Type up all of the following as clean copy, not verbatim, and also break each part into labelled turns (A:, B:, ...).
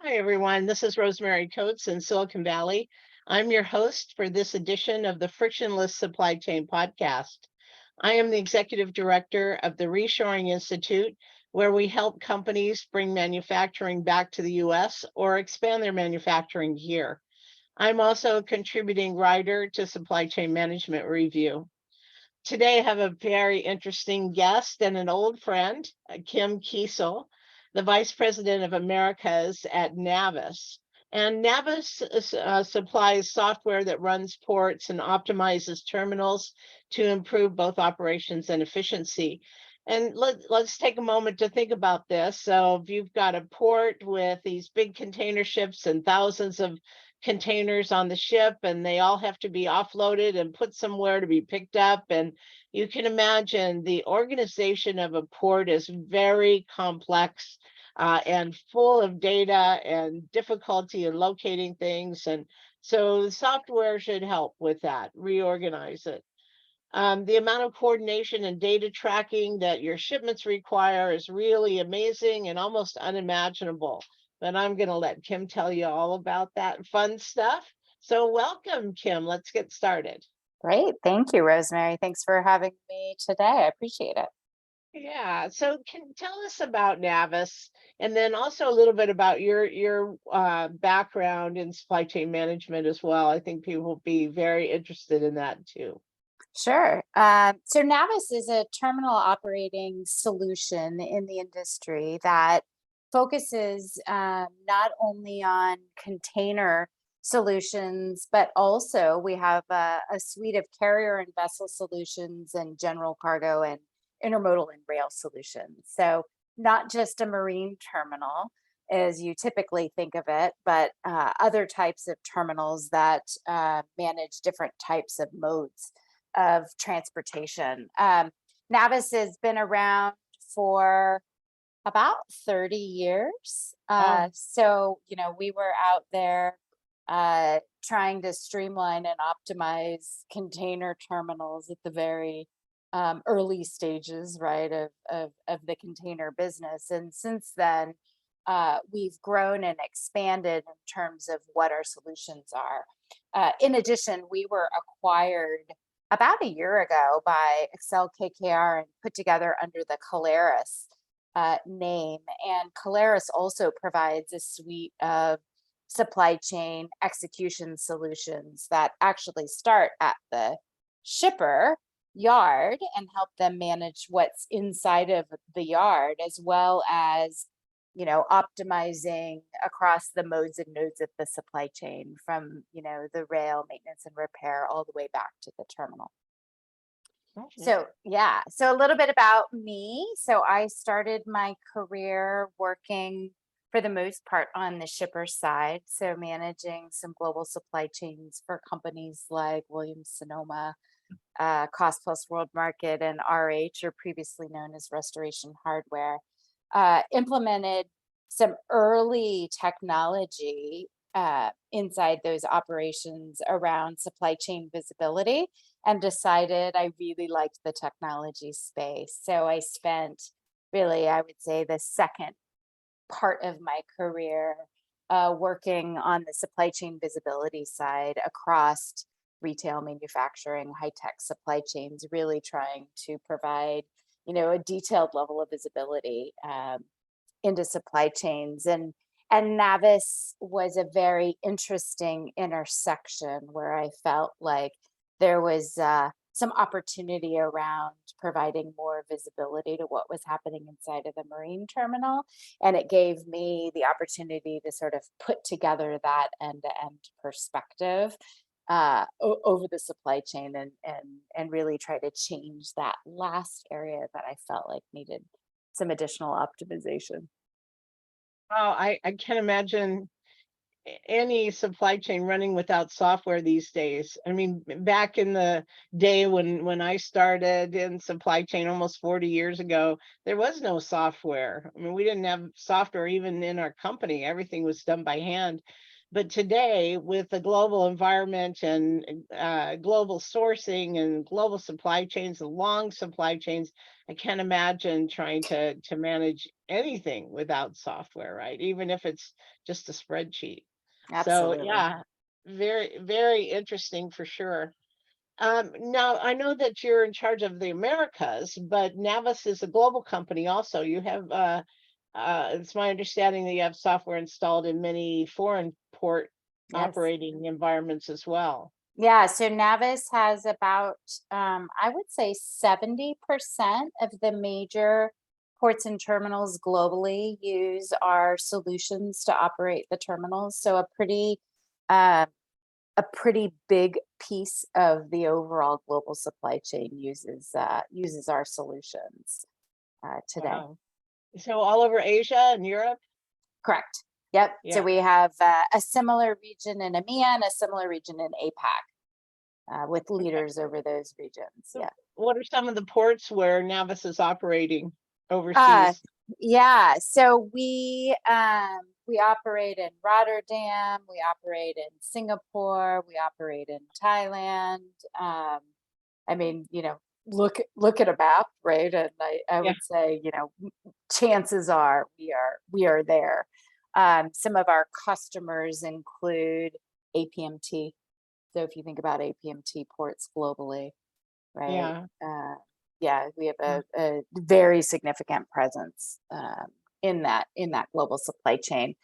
A: Hi, everyone. This is Rosemary Coates in Silicon Valley. I'm your host for this edition of the Frictionless Supply Chain podcast. I am the executive director of the Reshoring Institute, where we help companies bring manufacturing back to the US or expand their manufacturing here. I'm also a contributing writer to Supply Chain Management Review. Today, I have a very interesting guest and an old friend, Kim Keusel, the Vice President of Americas at Navis. And Navis supplies software that runs ports and optimizes terminals to improve both operations and efficiency. And let's take a moment to think about this. So, if you've got a port with these big container ships and thousands of containers on the ship, and they all have to be offloaded and put somewhere to be picked up, and you can imagine the organization of a port is very complex and full of data and difficulty in locating things. And so the software should help with that, reorganize it. The amount of coordination and data tracking that your shipments require is really amazing and almost unimaginable. But I'm going to let Kim tell you all about that fun stuff. So, welcome, Kim. Let's get started.
B: Great. Thank you, Rosemary. Thanks for having me today. I appreciate it.
A: Yeah. So, can tell us about Navis, and then also a little bit about your background in supply chain management as well. I think people will be very interested in that too.
B: Sure. So Navis is a terminal operating solution in the industry that focuses not only on container solutions, but also we have a suite of carrier and vessel solutions and general cargo and intermodal and rail solutions. So not just a marine terminal as you typically think of it, but other types of terminals that manage different types of modes of transportation. Navis has been around for about 30 years.
A: Oh,
B: We were out there trying to streamline and optimize container terminals at the very early stages, right, of the container business. And since then, we've grown and expanded in terms of what our solutions are. In addition, we were acquired about a year ago by Excel KKR and put together under the Caleris name. And Caleris also provides a suite of supply chain execution solutions that actually start at the shipper yard and help them manage what's inside of the yard, as well as optimizing across the modes and nodes of the supply chain from, the rail maintenance and repair all the way back to the terminal.
A: okay.
B: So a little bit about me. So I started my career working for the most part on the shipper side, so managing some global supply chains for companies like Williams Sonoma, Cost Plus World Market, and RH, or previously known as Restoration Hardware. Implemented some early technology inside those operations around supply chain visibility and decided I really liked the technology space. So I spent really, I would say, the second part of my career working on the supply chain visibility side across retail, manufacturing, high tech supply chains, really trying to provide a detailed level of visibility into supply chains. And Navis was a very interesting intersection where I felt like there was some opportunity around providing more visibility to what was happening inside of the marine terminal. And it gave me the opportunity to sort of put together that end-to-end perspective over the supply chain and really try to change that last area that I felt like needed some additional optimization.
A: Oh, I can't imagine any supply chain running without software these days. I mean, back in the day when I started in supply chain almost 40 years ago, there was no software. I mean, we didn't have software even in our company. Everything was done by hand. But today, with the global environment and global sourcing and global supply chains, the long supply chains, I can't imagine trying to manage anything without software, right? Even if it's just a spreadsheet. So
B: Absolutely.
A: yeah, very, very interesting for sure. Now I know that you're in charge of the Americas, but Navis is a global company also. You have it's my understanding that you have software installed in many foreign port
B: Yes.
A: operating environments as well.
B: Yeah, so Navis has about, I would say 70% of the major ports and terminals globally use our solutions to operate the terminals. So uh, a pretty big piece of the overall global supply chain uses our solutions today.
A: Wow. So all over Asia and Europe?
B: Correct. Yep. So
A: Yeah.
B: we have a similar region in EMEA and a similar region in APAC with
A: Okay.
B: leaders over those regions.
A: So
B: Yeah.
A: what are some of the ports where Navis is operating
B: Uh,
A: overseas?
B: yeah. So we operate in Rotterdam, we operate in Singapore, we operate in Thailand. I mean, look at a map, right? And I
A: Yeah.
B: would say, chances are we are there. Some of our customers include APMT. So if you think about APMT ports globally, right?
A: Yeah.
B: Yeah, we have
A: Yeah.
B: a very significant presence in that global supply chain.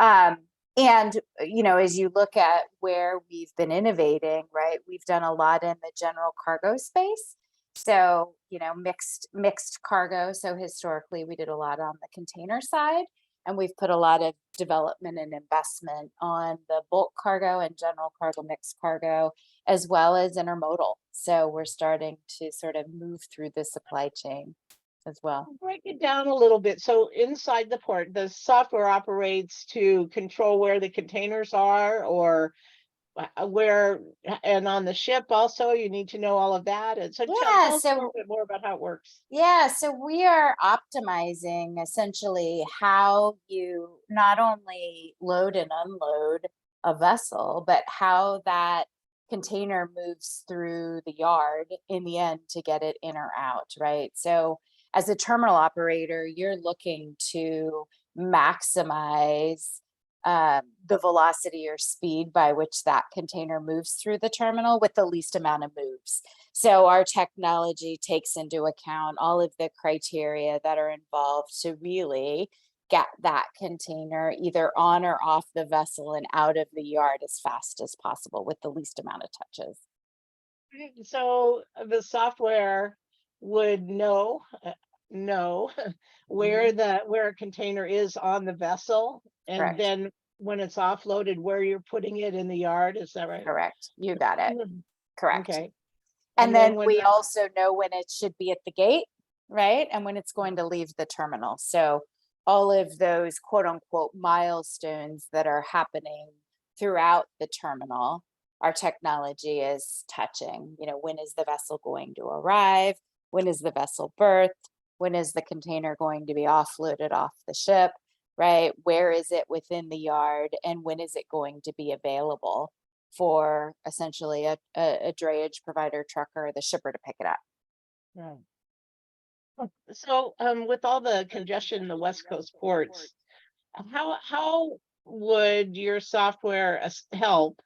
B: Um, and as you look at where we've been innovating, right, we've done a lot in the general cargo space. So mixed cargo. So historically, we did a lot on the container side, and we've put a lot of development and investment on the bulk cargo and general cargo, mixed cargo, as well as intermodal. So we're starting to sort of move through the supply chain as well.
A: Break it down a little bit. So inside the port, the software operates to control where the containers are or where, and on the ship also, you need to know all of that. And so
B: Yeah,
A: tell us a little
B: so
A: bit more about how it works.
B: we are optimizing essentially how you not only load and unload a vessel, but how that container moves through the yard in the end to get it in or out, right? So, as a terminal operator, you're looking to maximize the velocity or speed by which that container moves through the terminal with the least amount of moves. So our technology takes into account all of the criteria that are involved to really get that container either on or off the vessel and out of the yard as fast as possible with the least amount of touches.
A: Right. So the software would know
B: Hmm.
A: where a container is on the vessel, and
B: Correct.
A: then when it's offloaded, where you're putting it in the yard. Is that right?
B: Correct. You got it.
A: Mhm.
B: Correct.
A: Okay.
B: And
A: And then
B: then
A: when
B: we
A: the
B: also know when it should be at the gate, right? And when it's going to leave the terminal. So all of those quote unquote milestones that are happening throughout the terminal, our technology is touching. When is the vessel going to arrive? When is the vessel berthed? When is the container going to be offloaded off the ship? Right? Where is it within the yard? And when is it going to be available for essentially a drayage provider, trucker, or the shipper to pick it up?
A: Right. So, with all the congestion in the West Coast ports, how would your software help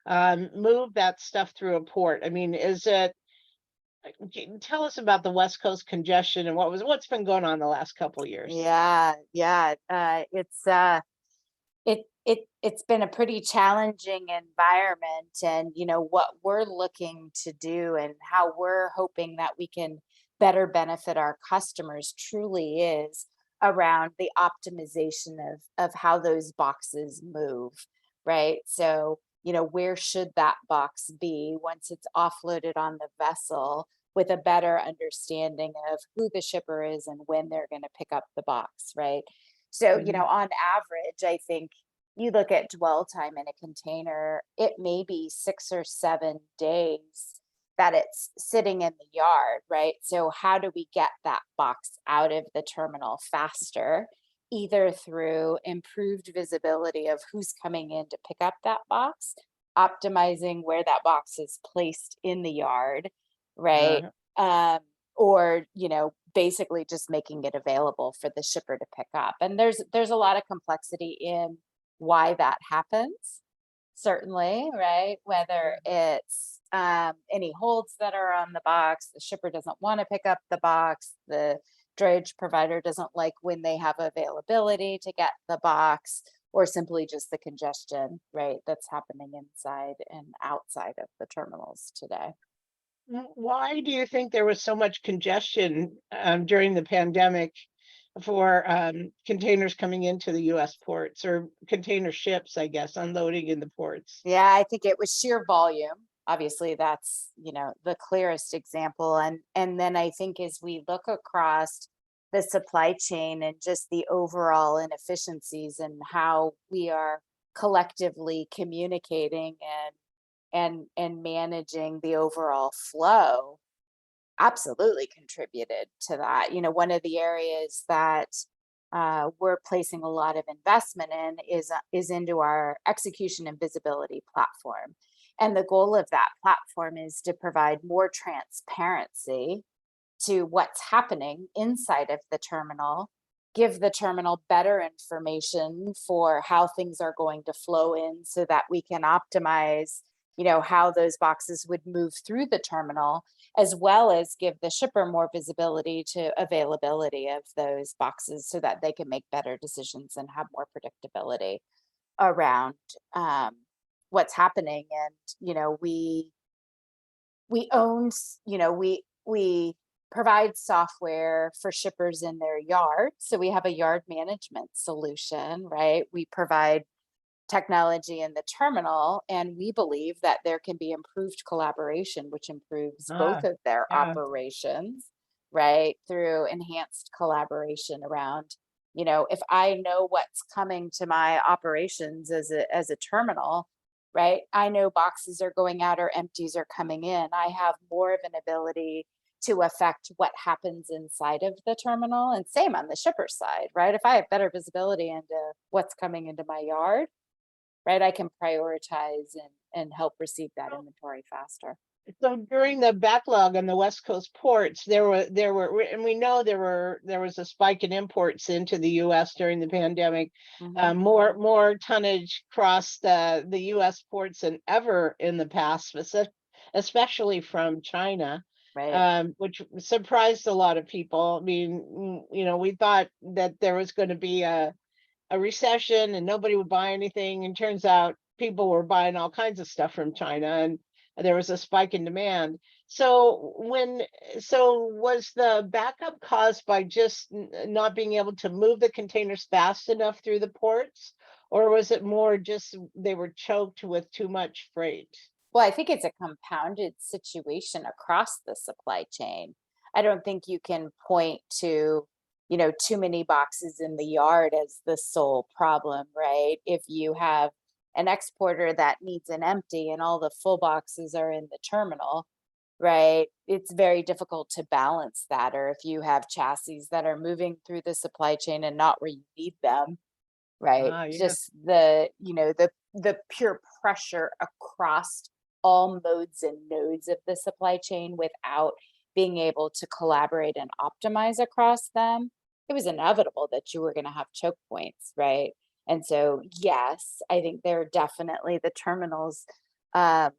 A: move that stuff through a port? I mean, is it? Tell us about the West Coast congestion and what's been going on the last couple years.
B: Yeah, yeah. It's been a pretty challenging environment, and what we're looking to do and how we're hoping that we can better benefit our customers truly is around the optimization of how those boxes move, right? So where should that box be once it's offloaded on the vessel, with a better understanding of who the shipper is and when they're going to pick up the box, right? So
A: Mhm.
B: on average, I think you look at dwell time in a container, it may be 6 or 7 days that it's sitting in the yard, right? So how do we get that box out of the terminal faster either through improved visibility of who's coming in to pick up that box, optimizing where that box is placed in the yard, right?
A: Uh,
B: Um, or, basically just making it available for the shipper to pick up. And there's a lot of complexity in why that happens, certainly, right? Whether it's any holds that are on the box, the shipper doesn't want to pick up the box, the drayage provider doesn't like when they have availability to get the box, or simply just the congestion, right, that's happening inside and outside of the terminals today.
A: Why do you think there was so much congestion during the pandemic for containers coming into the US ports or container ships, I guess, unloading in the ports?
B: Yeah, I think it was sheer volume. Obviously, that's, the clearest example. And then I think as we look across the supply chain and just the overall inefficiencies and how we are collectively communicating and managing the overall flow, absolutely contributed to that. One of the areas that we're placing a lot of investment in is into our execution and visibility platform. And the goal of that platform is to provide more transparency to what's happening inside of the terminal, give the terminal better information for how things are going to flow in so that we can optimize, how those boxes would move through the terminal, as well as give the shipper more visibility to availability of those boxes so that they can make better decisions and have more predictability around what's happening. And, we own, we provide software for shippers in their yard. So we have a yard management solution, right? We provide technology in the terminal, and we believe that there can be improved collaboration, which improves
A: Ah,
B: both of their
A: yeah.
B: operations, right? Through enhanced collaboration around, if I know what's coming to my operations as a terminal, right? I know boxes are going out or empties are coming in. I have more of an ability to affect what happens inside of the terminal. And same on the shipper side, right? If I have better visibility into what's coming into my yard, right, I can prioritize and help receive that inventory faster.
A: So during the backlog on the West Coast ports, and we know there was a spike in imports into the US during the pandemic.
B: Hmm.
A: More tonnage crossed the US ports than ever in the past, especially from China,
B: Right.
A: which surprised a lot of people. I mean, we thought that there was going to be a recession and nobody would buy anything. And turns out people were buying all kinds of stuff from China and there was a spike in demand. So was the backup caused by just not being able to move the containers fast enough through the ports? Or was it more just they were choked with too much freight?
B: Well, I think it's a compounded situation across the supply chain. I don't think you can point to, too many boxes in the yard as the sole problem, right? If you have an exporter that needs an empty and all the full boxes are in the terminal, right? It's very difficult to balance that. Or if you have chassis that are moving through the supply chain and not where you need them, right?
A: Ah, yeah.
B: Just the pure pressure across all modes and nodes of the supply chain without being able to collaborate and optimize across them, it was inevitable that you were going to have choke points, right? And so, yes, I think there are definitely the terminals uh,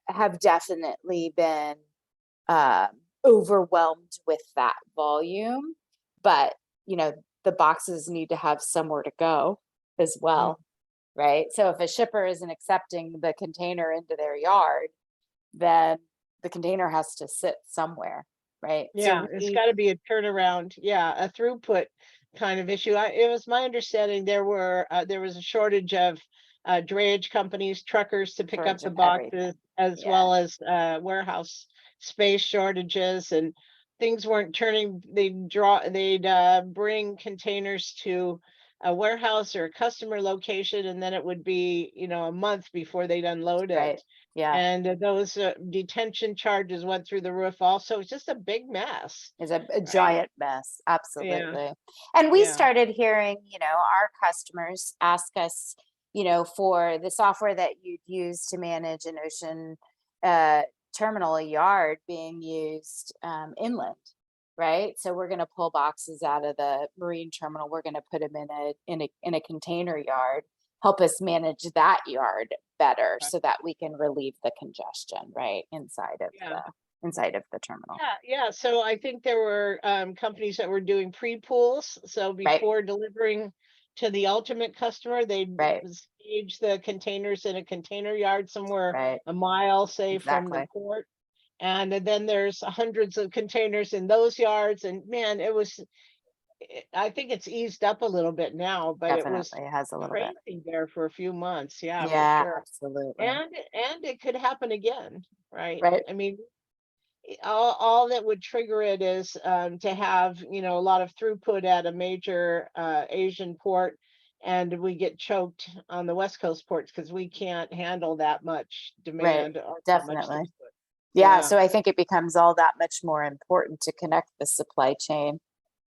B: have definitely been uh, overwhelmed with that volume, but the boxes need to have somewhere to go as
A: Mm.
B: well, right? So if a shipper isn't accepting the container into their yard, then the container has to sit somewhere, right?
A: Yeah,
B: So
A: it's
B: we
A: got to be a turnaround. Yeah, a throughput kind of issue. It was my understanding there was a shortage of drayage companies, truckers to pick up
B: shortage
A: the
B: of
A: boxes,
B: everything.
A: as
B: Yeah,
A: well as warehouse space shortages, and things weren't turning. They'd bring containers to a warehouse or a customer location, and then it would be a month before they'd unload it.
B: right. Yeah.
A: And those detention charges went through the roof also. It's just a big mess,
B: Is a
A: right?
B: giant mess.
A: Yeah,
B: Absolutely. And we
A: yeah.
B: started hearing, our customers ask us, for the software that you'd use to manage an ocean uh, terminal, a yard being used inland, right? So we're going to pull boxes out of the marine terminal. We're going to put them in a container yard. Help us manage that yard better
A: Right.
B: so that we can relieve the congestion, right,
A: Yeah.
B: inside of the terminal.
A: Yeah, yeah. So I think there were companies that were doing pre-pools. So
B: Right.
A: before delivering to the ultimate customer, they'd
B: Right.
A: stage the containers in a container yard somewhere
B: Right.
A: a mile, say, from the
B: Exactly.
A: port. And then there's hundreds of containers in those yards. And man, I think it's eased up a little bit now, but it was
B: Definitely, it has a little bit.
A: crazy there for a few months. Yeah, for
B: Yeah,
A: sure.
B: absolutely.
A: And it could happen again, right?
B: Right.
A: I mean, all that would trigger it is to have a lot of throughput at a major Asian port, and we get choked on the West Coast ports because we can't handle that much
B: Right.
A: demand or that much
B: Definitely.
A: throughput.
B: Yeah,
A: Yeah.
B: so I think it becomes all that much more important to connect the supply chain,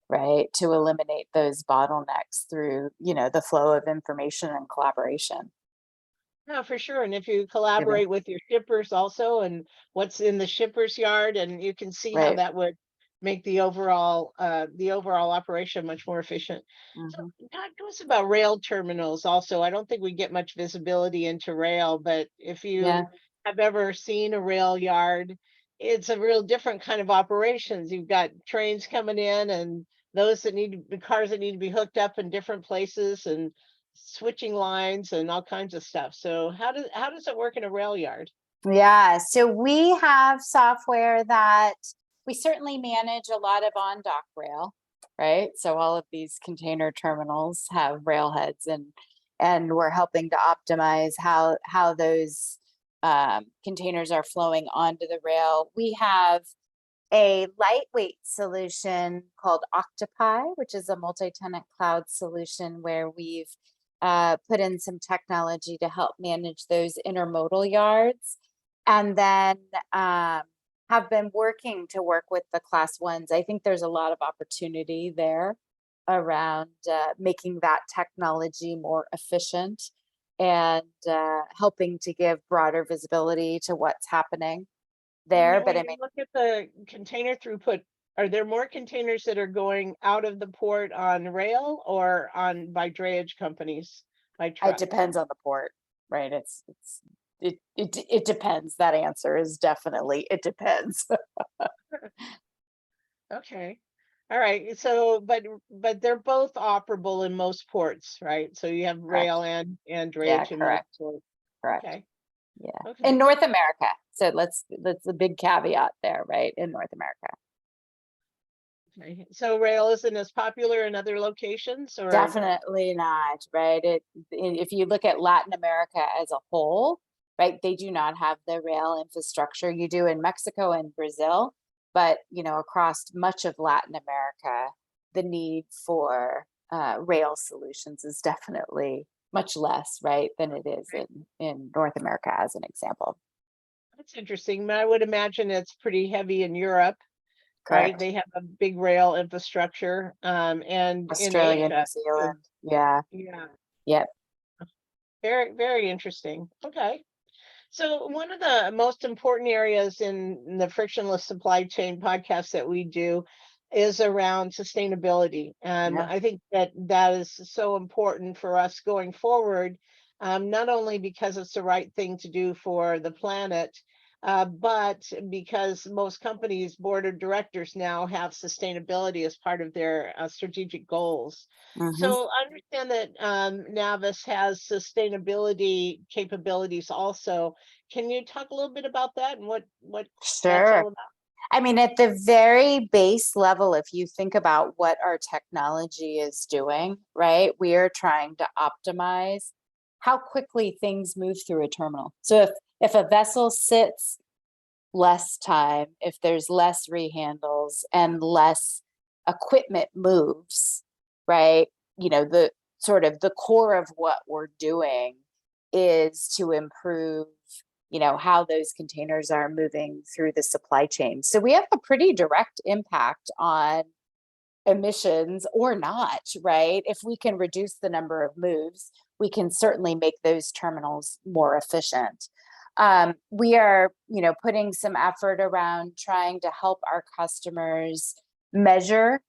B: right? To eliminate those bottlenecks through, the flow of information and collaboration.
A: No, for sure. And if you
B: Given
A: collaborate with your shippers also and what's in the shipper's yard, and you can see how
B: right.
A: that would make the overall operation much more efficient. So
B: Hmm.
A: talk to us about rail terminals also. I don't think we get much visibility into rail, but if
B: Yeah.
A: you have ever seen a rail yard, it's a real different kind of operations. You've got trains coming in and the cars that need to be hooked up in different places and switching lines and all kinds of stuff. So how does it work in a rail yard?
B: Yeah, so we have software that we certainly manage a lot of on dock rail, right? So all of these container terminals have railheads, and we're helping to optimize how those containers are flowing onto the rail. We have a lightweight solution called Octopi, which is a multi-tenant cloud solution where we've put in some technology to help manage those intermodal yards, and then have been working to work with the class ones. I think there's a lot of opportunity there around making that technology more efficient and helping to give broader visibility to what's happening there.
A: When
B: But I
A: you
B: mean,
A: look at the container throughput, are there more containers that are going out of the port on rail or on by drayage companies by
B: it
A: truck?
B: depends on the port, right? It depends. That answer is definitely it depends.
A: Okay. All right. So, but they're both operable in most ports, right? So you have
B: Correct.
A: rail and
B: Yeah,
A: drayage in most
B: correct.
A: ports.
B: Correct.
A: Okay.
B: Yeah. In
A: Okay.
B: North America. So let's a big caveat there, right? In North America.
A: Okay. So rail isn't as popular in other locations, or
B: Definitely not, right? If you look at Latin America as a whole, right, they do not have the rail infrastructure you do in Mexico and Brazil, but across much of Latin America, the need for rail solutions is definitely much less, right, than it is
A: right?
B: in North America, as an example.
A: That's interesting. I would imagine it's pretty heavy in Europe, right?
B: Correct.
A: They have a big rail infrastructure, and in
B: Australia, New
A: Asia too.
B: Zealand. Yeah.
A: Yeah.
B: Yep.
A: Very, very interesting. Okay. So one of the most important areas in the frictionless supply chain podcast that we do is around sustainability.
B: Yeah.
A: I think that is so important for us going forward, not only because it's the right thing to do for the planet, but because most companies' board of directors now have sustainability as part of their strategic goals.
B: Hmm.
A: So I understand that Navis has sustainability capabilities also. Can you talk a little bit about that and what that's
B: Sure.
A: all about?
B: I mean, at the very base level, if you think about what our technology is doing, right, we are trying to optimize how quickly things move through a terminal. So if a vessel sits less time, if there's less rehandles and less equipment moves, right, the sort of the core of what we're doing is to improve, how those containers are moving through the supply chain. So we have a pretty direct impact on emissions or not, right? If we can reduce the number of moves, we can certainly make those terminals more efficient. We are, putting some effort around trying to help our customers measure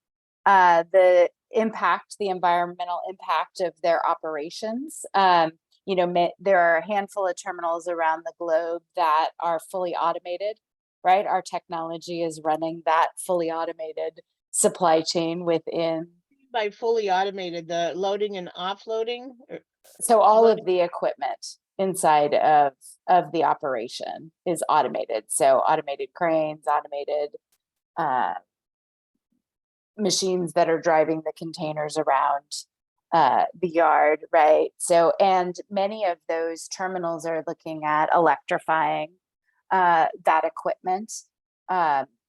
B: the impact, the environmental impact of their operations. There are a handful of terminals around the globe that are fully automated, right? Our technology is running that fully automated supply chain within.
A: By fully automated, the loading and offloading?
B: So all
A: Loading?
B: of the equipment inside of the operation is automated. So automated cranes, automated machines that are driving the containers around the yard, right? So, and many of those terminals are looking at electrifying that equipment.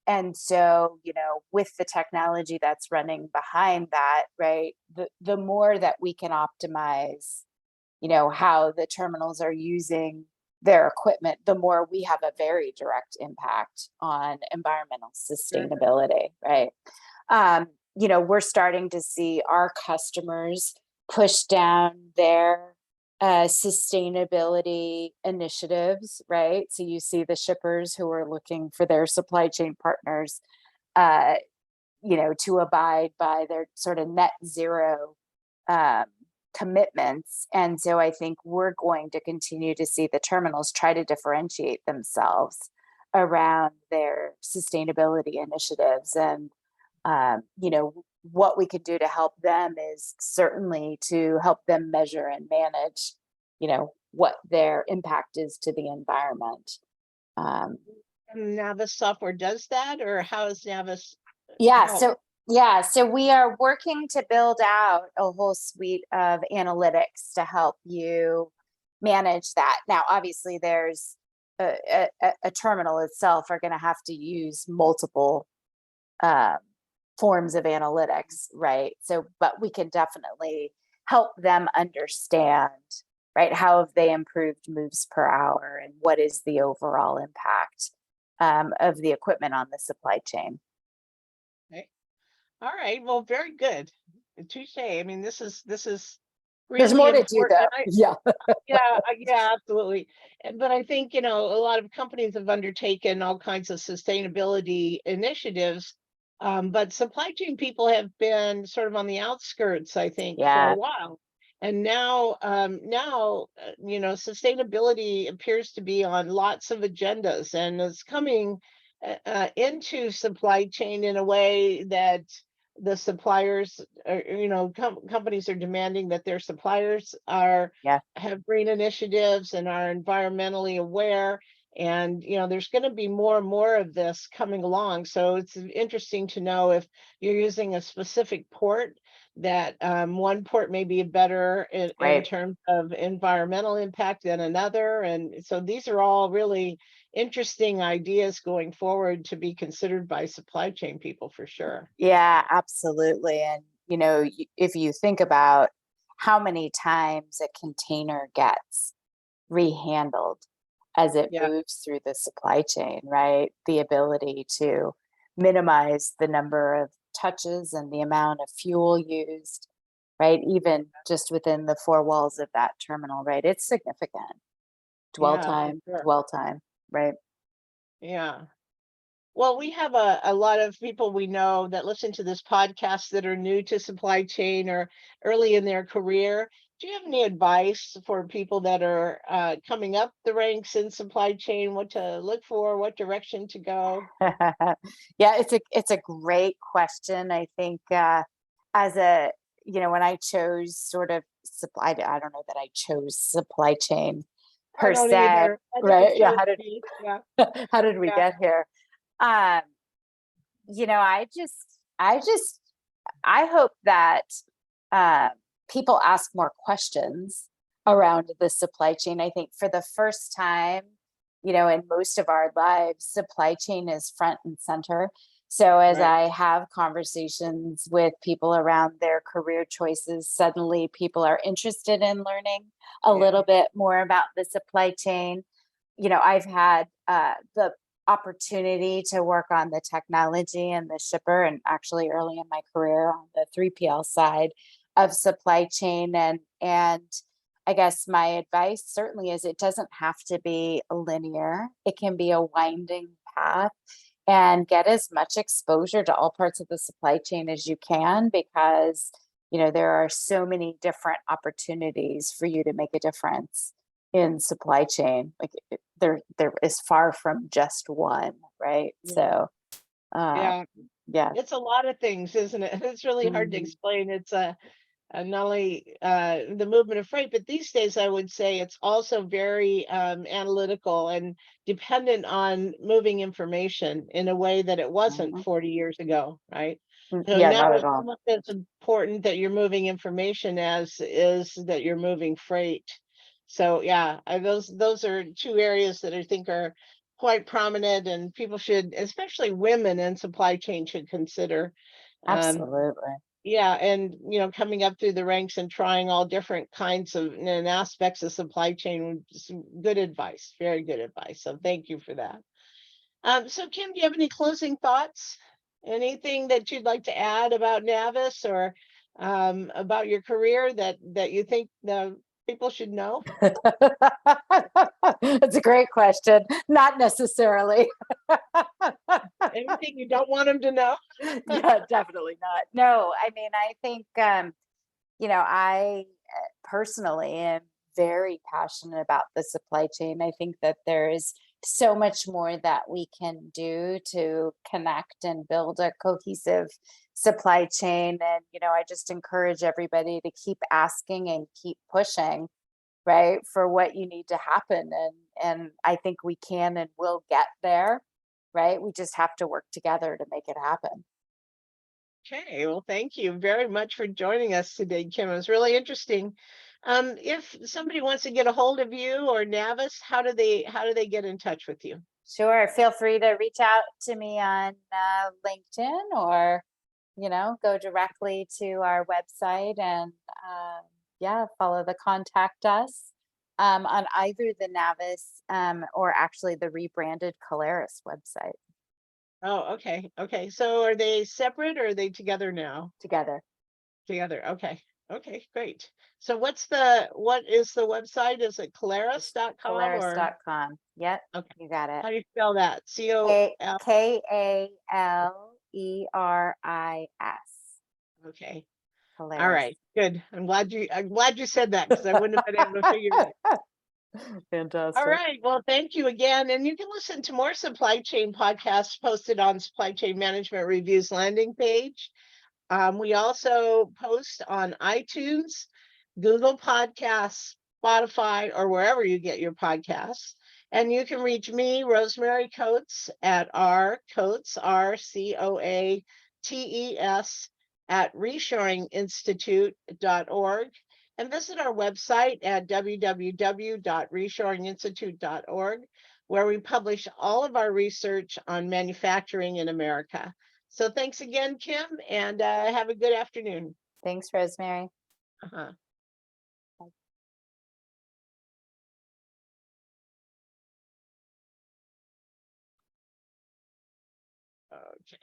B: And so, with the technology that's running behind that, right, the more that we can optimize, how the terminals are using their equipment, the more we have a very direct impact on environmental sustainability, right? We're starting to see our customers push down their sustainability initiatives, right? So you see the shippers who are looking for their supply chain partners, to abide by their sort of net zero commitments. And so I think we're going to continue to see the terminals try to differentiate themselves around their sustainability initiatives. And what we could do to help them is certainly to help them measure and manage, what their impact is to the environment.
A: Navis software does that, or how is Navis?
B: Yeah.
A: help?
B: So we are working to build out a whole suite of analytics to help you manage that. Now, obviously, there's a terminal itself are going to have to use multiple forms of analytics, right? So, but we can definitely help them understand, right? How have they improved moves per hour, and what is the overall impact of the equipment on the supply chain?
A: Okay. All right. Well, very good. Touche. I mean, this is
B: There's
A: really
B: more to do,
A: important.
B: though. Yeah.
A: Yeah, absolutely. But I think, a lot of companies have undertaken all kinds of sustainability initiatives. But supply chain people have been sort of on the outskirts, I think, for a
B: Yeah.
A: while. And now, sustainability appears to be on lots of agendas and is coming into supply chain in a way that the suppliers are, companies are demanding that their suppliers
B: Yeah.
A: have green initiatives and are environmentally aware. And there's going to be more and more of this coming along. So it's interesting to know if you're using a specific port, that one port may be better in
B: Right.
A: terms of environmental impact than another. And so these are all really interesting ideas going forward to be considered by supply chain people for sure.
B: Yeah, absolutely. And, if you think about how many times a container gets rehandled as it
A: Yeah.
B: moves through the supply chain, right? The ability to minimize the number of touches and the amount of fuel used, right? Even just within the four walls of that terminal, right? It's significant.
A: Yeah, for sure.
B: Dwell time, right?
A: Yeah. Well, we have a lot of people we know that listen to this podcast that are new to supply chain or early in their career. Do you have any advice for people that are coming up the ranks in supply chain, what to look for, what direction to go?
B: Yeah, it's a great question. I think as a when I chose sort of supply, I don't know that I chose supply chain
A: I
B: per
A: don't
B: se,
A: either. I think it
B: right? Yeah,
A: chose me. Yeah.
B: how did we
A: Yeah.
B: get here? Um, I just I hope that uh, people ask more questions around the supply chain. I think for the first time, in most of our lives, supply chain is front and center. So as
A: Right.
B: I have conversations with people around their career choices, suddenly people are interested in learning a
A: Yeah.
B: little bit more about the supply chain. I've had the opportunity to work on the technology and the shipper, and actually early in my career on the 3PL side of supply chain. And I guess my advice certainly is it doesn't have to be linear. It can be a winding path, and get as much exposure to all parts of the supply chain as you can, because there are so many different opportunities for you to make a difference in supply chain. Like there is far from just one, right?
A: Yeah.
B: So
A: Yeah.
B: yeah.
A: It's a lot of things, isn't it? It's really hard to
B: Mhm.
A: explain. It's not only the movement of freight, but these days I would say it's also very analytical and dependent on moving information in a way that it wasn't
B: Mhm.
A: 40 years ago, right? So
B: Yeah,
A: now
B: not at
A: it's
B: all.
A: almost as important that you're moving information as is that you're moving freight. So yeah, those are two areas that I think are quite prominent, and people should, especially women in supply chain, should consider. Um,
B: Absolutely.
A: yeah, and coming up through the ranks and trying all different kinds of and aspects of supply chain, some good advice, very good advice. So thank you for that. So Kim, do you have any closing thoughts? Anything that you'd like to add about Navis, or about your career that you think the people should know?
B: That's a great question. Not necessarily.
A: Anything you don't want them to know?
B: Yeah, definitely not. No, I mean, I think I personally am very passionate about the supply chain. I think that there is so much more that we can do to connect and build a cohesive supply chain. And, I just encourage everybody to keep asking and keep pushing, right, for what you need to happen. And I think we can and will get there, right? We just have to work together to make it happen.
A: Okay, well, thank you very much for joining us today, Kim. It was really interesting. If somebody wants to get a hold of you or Navis, how do they get in touch with you?
B: Sure. Feel free to reach out to me on LinkedIn, or, go directly to our website and, yeah, follow the contact us on either the Navis or actually the rebranded Caleris website
A: Oh, okay. Okay. So are they separate or are they together now?
B: together.
A: Together. Okay. Okay, great. So what is the website? Is it
B: Just
A: Caleris.com or
B: Caleris.com. Yep,
A: okay.
B: you got it.
A: How do you spell that?
B: K
A: C-O-L.
B: Kaleris.
A: Okay. All
B: Caleris.
A: right. Good. I'm glad you said that because I wouldn't have been able to figure it. All
B: Fantastic.
A: right. Well, thank you again. And you can listen to more supply chain podcasts posted on Supply Chain Management Review's landing page. We also post on iTunes, Google Podcasts, Spotify, or wherever you get your podcasts. And you can reach me, Rosemary Coates, at rcoates, RCOATES, at reshoringinstitute.org. And visit our website at www.reshoringinstitute.org, where we publish all of our research on manufacturing in America. So thanks again, Kim, and have a good afternoon.
B: Thanks, Rosemary.
A: Uh-huh. Okay.